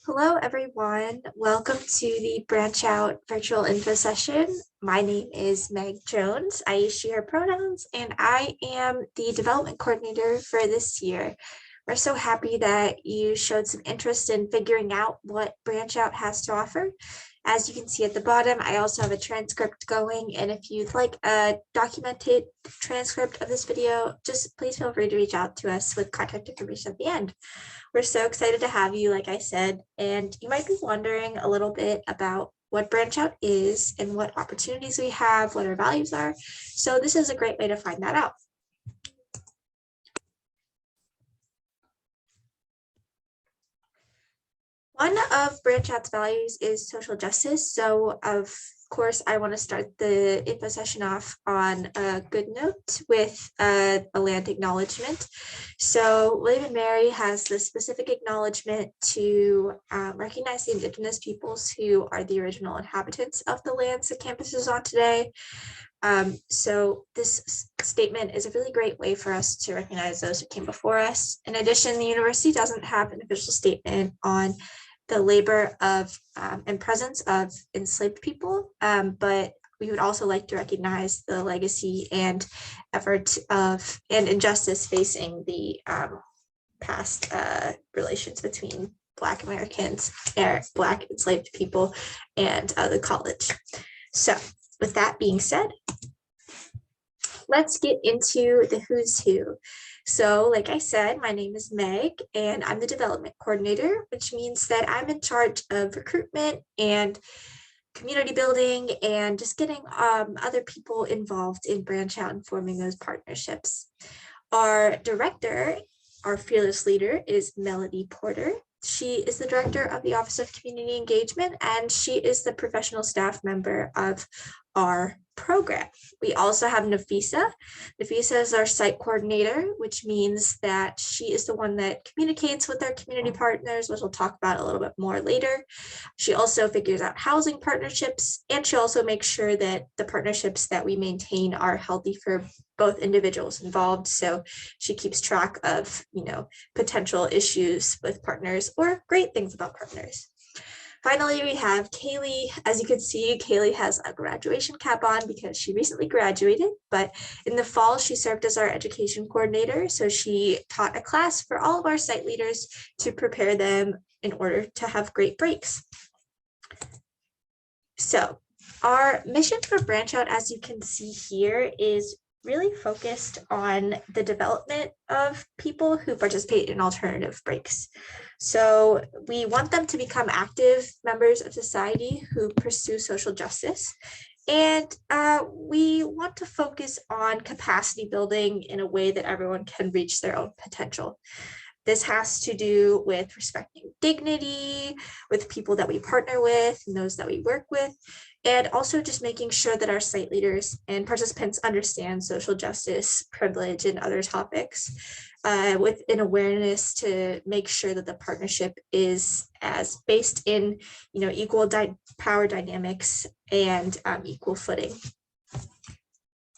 Hello, everyone. Welcome to the Branch Out virtual info session. My name is Meg Jones. I use she, her pronouns, and I am the development coordinator for this year. We're so happy that you showed some interest in figuring out what Branch Out has to offer. As you can see at the bottom, I also have a transcript going, and if you'd like a documented transcript of this video, just please feel free to reach out to us with contact information at the end. We're so excited to have you, like I said, and you might be wondering a little bit about what Branch Out is and what opportunities we have, what our values are. So this is a great way to find that out. One of Branch Out's values is social justice. So of course, I want to start the info session off on a good note with a land acknowledgement. So William and Mary has the specific acknowledgement to recognize the Indigenous peoples who are the original inhabitants of the lands the campus is on today. So this statement is a really great way for us to recognize those who came before us. In addition, the university doesn't have an official statement on the labor of and presence of enslaved people, but we would also like to recognize the legacy and effort of and injustice facing the past relations between Black Americans, Black enslaved people, and the college. So with that being said, let's get into the who's who. So like I said, my name is Meg and I'm the development coordinator, which means that I'm in charge of recruitment and community building and just getting other people involved in Branch Out and forming those partnerships. Our director, our fearless leader, is Melody Porter. She is the director of the Office of Community Engagement, and she is the professional staff member of our program. We also have Nafisa. Nafisa is our site coordinator, which means that she is the one that communicates with our community partners, which we'll talk about a little bit more later. She also figures out housing partnerships, and she also makes sure that the partnerships that we maintain are healthy for both individuals involved. So she keeps track of, potential issues with partners or great things about partners. Finally, we have Kaylee. As you can see, Kaylee has a graduation cap on because she recently graduated, but in the fall, she served as our education coordinator. So she taught a class for all of our site leaders to prepare them in order to have great breaks. So our mission for Branch Out, as you can see here, is really focused on the development of people who participate in alternative breaks. So we want them to become active members of society who pursue social justice. And we want to focus on capacity building in a way that everyone can reach their own potential. This has to do with respecting dignity with people that we partner with and those that we work with, and also just making sure that our site leaders and participants understand social justice, privilege, and other topics with an awareness to make sure that the partnership is as based in, equal power dynamics and equal footing.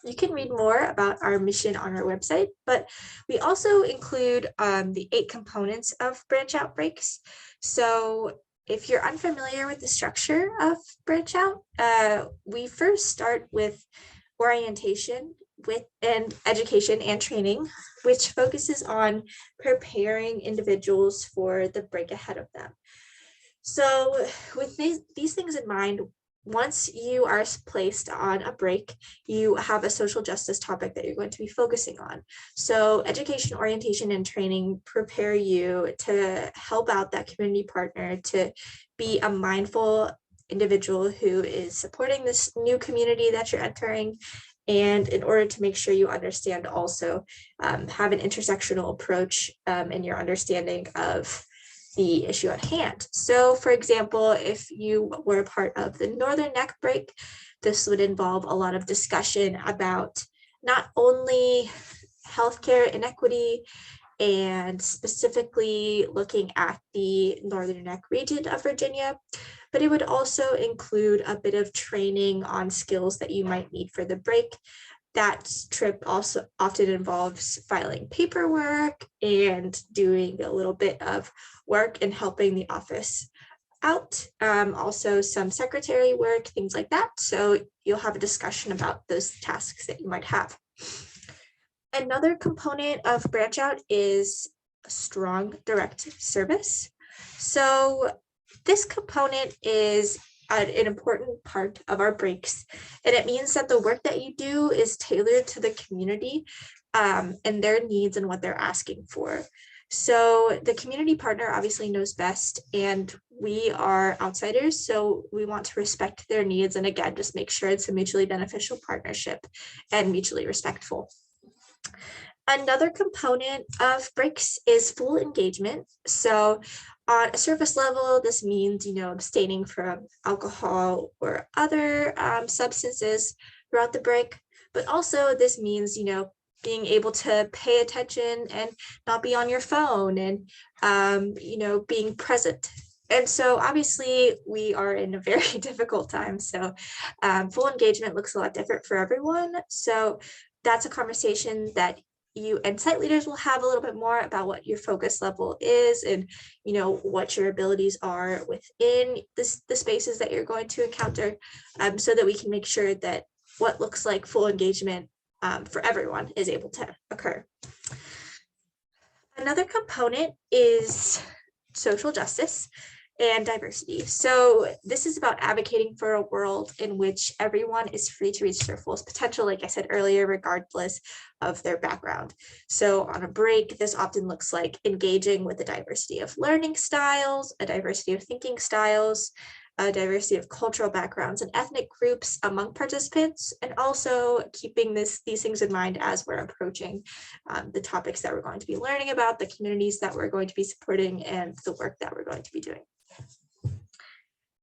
You can read more about our mission on our website, but we also include the 8 components of Branch Out breaks. So if you're unfamiliar with the structure of Branch Out, we first start with orientation and education and training, which focuses on preparing individuals for the break ahead of them. So with these things in mind, once you are placed on a break, you have a social justice topic that you're going to be focusing on. So education, orientation, and training prepare you to help out that community partner to be a mindful individual who is supporting this new community that you're entering. And in order to make sure you understand also have an intersectional approach in your understanding of the issue at hand. So for example, if you were a part of the Northern Neck break, this would involve a lot of discussion about not only healthcare inequity and specifically looking at the Northern Neck region of Virginia, but it would also include a bit of training on skills that you might need for the break, that trip also often involves filing paperwork and doing a little bit of work and helping the office out. Also some secretary work, things like that. So you'll have a discussion about those tasks that you might have. Another component of branch out is a strong direct service. So this component is an important part of our breaks, and it means that the work that you do is tailored to the community and their needs and what they're asking for. So the community partner obviously knows best, and we are outsiders, so we want to respect their needs, and again, just make sure it's a mutually beneficial partnership and mutually respectful. Another component of breaks is full engagement. So on a surface level, this means, abstaining from alcohol or other substances throughout the break. But also this means, being able to pay attention and not be on your phone and, being present. And so obviously we are in a very difficult time. So full engagement looks a lot different for everyone. So that's a conversation that you and site leaders will have a little bit more about what your focus level is and what your abilities are within the spaces that you're going to encounter, so that we can make sure that what looks like full engagement for everyone is able to occur. Another component is social justice and diversity. So this is about advocating for a world in which everyone is free to reach their fullest potential, like I said earlier, regardless of their background. So on a break, this often looks like engaging with a diversity of learning styles, a diversity of thinking styles, a diversity of cultural backgrounds and ethnic groups among participants, and also keeping these things in mind as we're approaching the topics that we're going to be learning about, the communities that we're going to be supporting, and the work that we're going to be doing.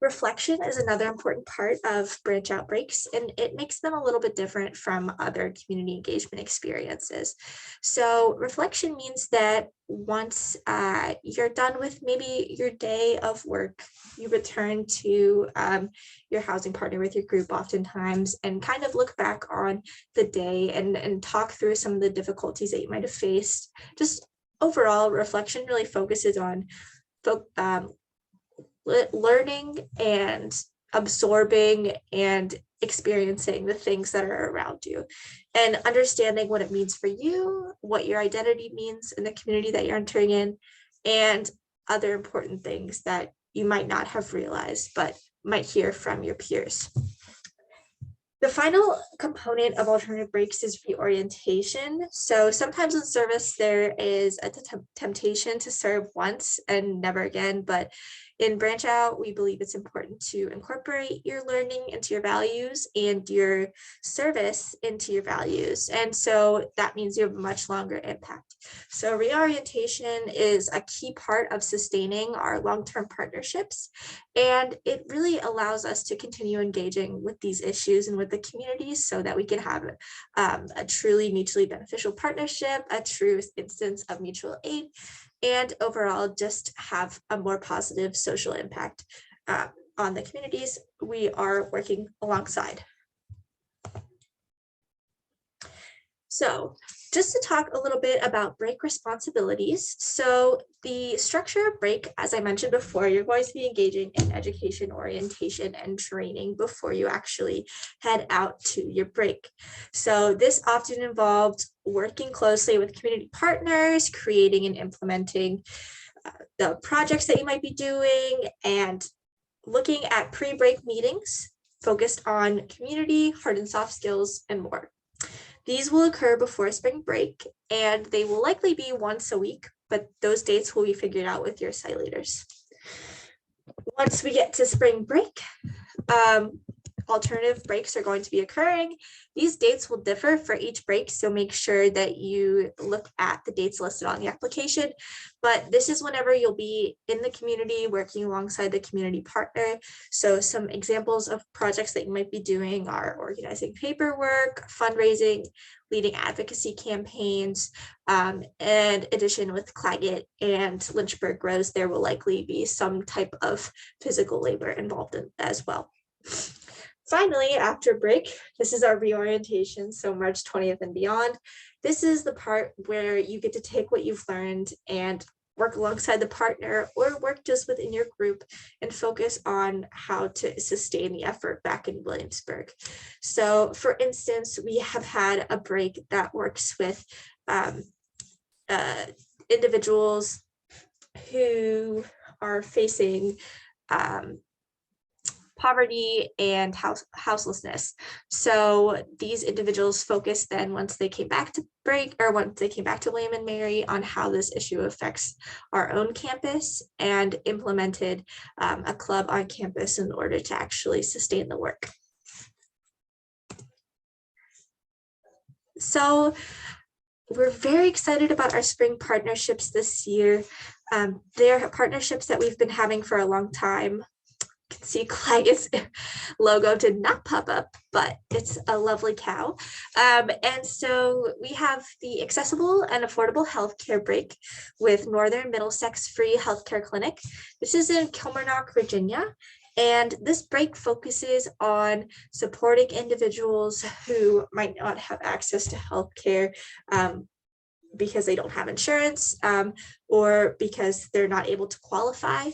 Reflection is another important part of branch out breaks, and it makes them a little bit different from other community engagement experiences. So reflection means that once you're done with maybe your day of work, you return to your housing partner with your group oftentimes and kind of look back on the day and talk through some of the difficulties that you might have faced. Just overall, reflection really focuses on learning and absorbing and experiencing the things that are around you and understanding what it means for you, what your identity means in the community that you're entering in, and other important things that you might not have realized but might hear from your peers. The final component of alternative breaks is reorientation. So sometimes in service, there is a temptation to serve once and never again, but in branch out, we believe it's important to incorporate your learning into your values and your service into your values. And so that means you have a much longer impact. So reorientation is a key part of sustaining our long-term partnerships. And it really allows us to continue engaging with these issues and with the communities so that we can have a truly mutually beneficial partnership, a true instance of mutual aid, and overall just have a more positive social impact on the communities we are working alongside. So just to talk a little bit about break responsibilities. So the structure of break, as I mentioned before, you're going to be engaging in education, orientation, and training before you actually head out to your break. So this often involved working closely with community partners, creating and implementing the projects that you might be doing, and looking at pre-break meetings focused on community, hard and soft skills, and more. These will occur before spring break, and they will likely be once a week, but those dates will be figured out with your site leaders. Once we get to spring break, alternative breaks are going to be occurring. These dates will differ for each break, so make sure that you look at the dates listed on the application. But this is whenever you'll be in the community working alongside the community partner. So some examples of projects that you might be doing are organizing paperwork, fundraising, leading advocacy campaigns, and in addition with Claggett and Lynchburg Rose, there will likely be some type of physical labor involved in as well. Finally, after break, this is our reorientation, so March 20th and beyond. This is the part where you get to take what you've learned and work alongside the partner or work just within your group and focus on how to sustain the effort back in Williamsburg. So for instance, we have had a break that works with individuals who are facing poverty and houselessness. So these individuals focus then once they came back to break or once they came back to William and Mary on how this issue affects our own campus and implemented a club on campus in order to actually sustain the work. So we're very excited about our spring partnerships this year. They're partnerships that we've been having for a long time. You can see Claggett's logo did not pop up, but it's a lovely cow. And so we have the accessible and affordable healthcare break with Northern Middlesex Free Healthcare Clinic. This is in Kilmarnock, Virginia. And this break focuses on supporting individuals who might not have access to healthcare because they don't have insurance or because they're not able to qualify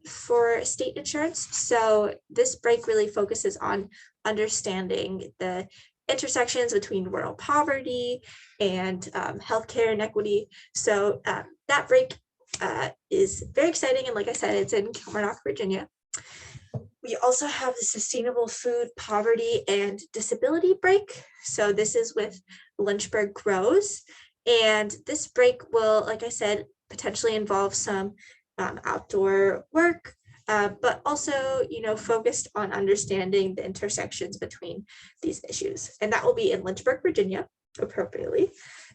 for state insurance. So this break really focuses on understanding the intersections between rural poverty and healthcare inequity. So that break is very exciting. And like I said, it's in Kilmarnock, Virginia. We also have the Sustainable Food, Poverty, and Disability break. So this is with Lynchburg Grows. And this break will, like I said, potentially involve some outdoor work, but also, focused on understanding the intersections between these issues. And that will be in Lynchburg, Virginia, appropriately.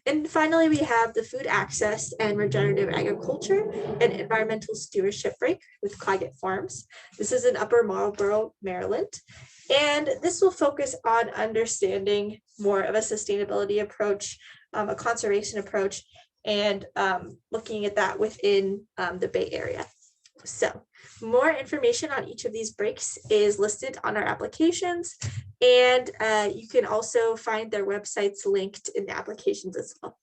And finally, we have the Food Access and Regenerative Agriculture and Environmental Stewardship break with Claggett Farms. This is in Upper Marlboro, Maryland. And this will focus on understanding more of a sustainability approach, a conservation approach, and looking at that within the Bay Area. So more information on each of these breaks is listed on our applications, and you can also find their websites linked in the applications as well.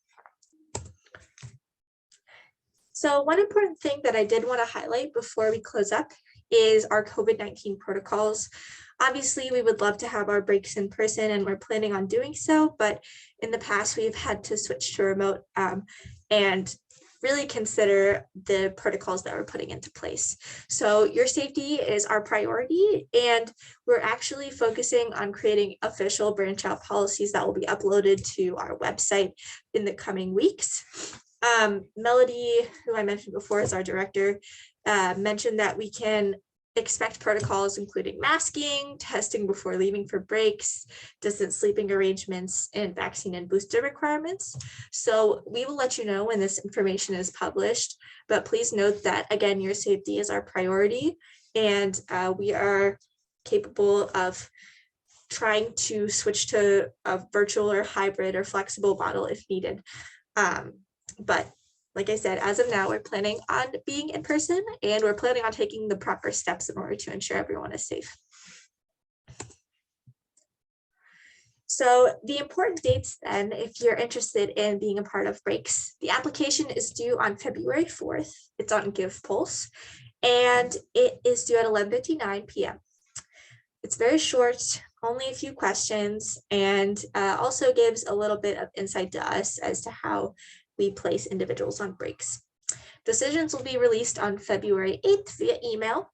So one important thing that I did want to highlight before we close up is our COVID-19 protocols. Obviously, we would love to have our breaks in person, and we're planning on doing so, but in the past, we've had to switch to remote and really consider the protocols that we're putting into place. So your safety is our priority, and we're actually focusing on creating official branch out policies that will be uploaded to our website in the coming weeks. Melody, who I mentioned before is our director, mentioned that we can expect protocols including masking, testing before leaving for breaks, distance sleeping arrangements, and vaccine and booster requirements. So we will let you know when this information is published, but please note that, again, your safety is our priority, and we are capable of trying to switch to a virtual or hybrid or flexible model if needed. But like I said, as of now, we're planning on being in person, and we're planning on taking the proper steps in order to ensure everyone is safe. So the important dates then, if you're interested in being a part of breaks, the application is due on February 4th. It's on GivePulse, and it is due at 11:59 p.m. It's very short, only a few questions, and also gives a little bit of insight to us as to how we place individuals on breaks. Decisions will be released on February 8th via email,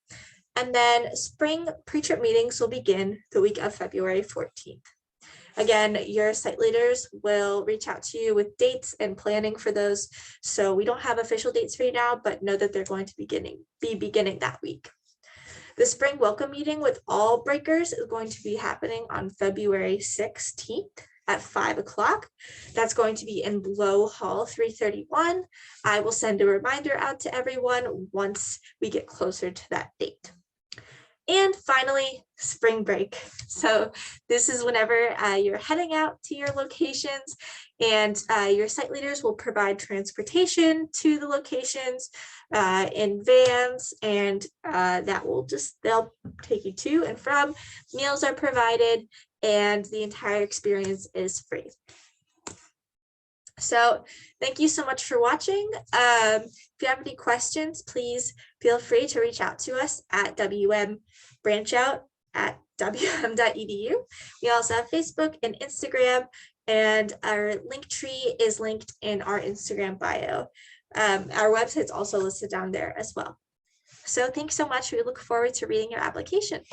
and then spring pre-trip meetings will begin the week of February 14th. Again, your site leaders will reach out to you with dates and planning for those. So we don't have official dates right now, but know that they're going to be beginning that week. The spring welcome meeting with all breakers is going to be happening on February 16th. At 5 o'clock. That's going to be in Blow Hall 331. I will send a reminder out to everyone once we get closer to that date. And finally, spring break. So this is whenever you're heading out to your locations, and your site leaders will provide transportation to the locations in vans, and they'll take you to and from. Meals are provided, and the entire experience is free. So thank you so much for watching. If you have any questions, please feel free to reach out to us at wmbranchout@wm.edu. We also have Facebook and Instagram, and our link tree is linked in our Instagram bio. Our website's also listed down there as well. So thanks so much. We look forward to reading your application.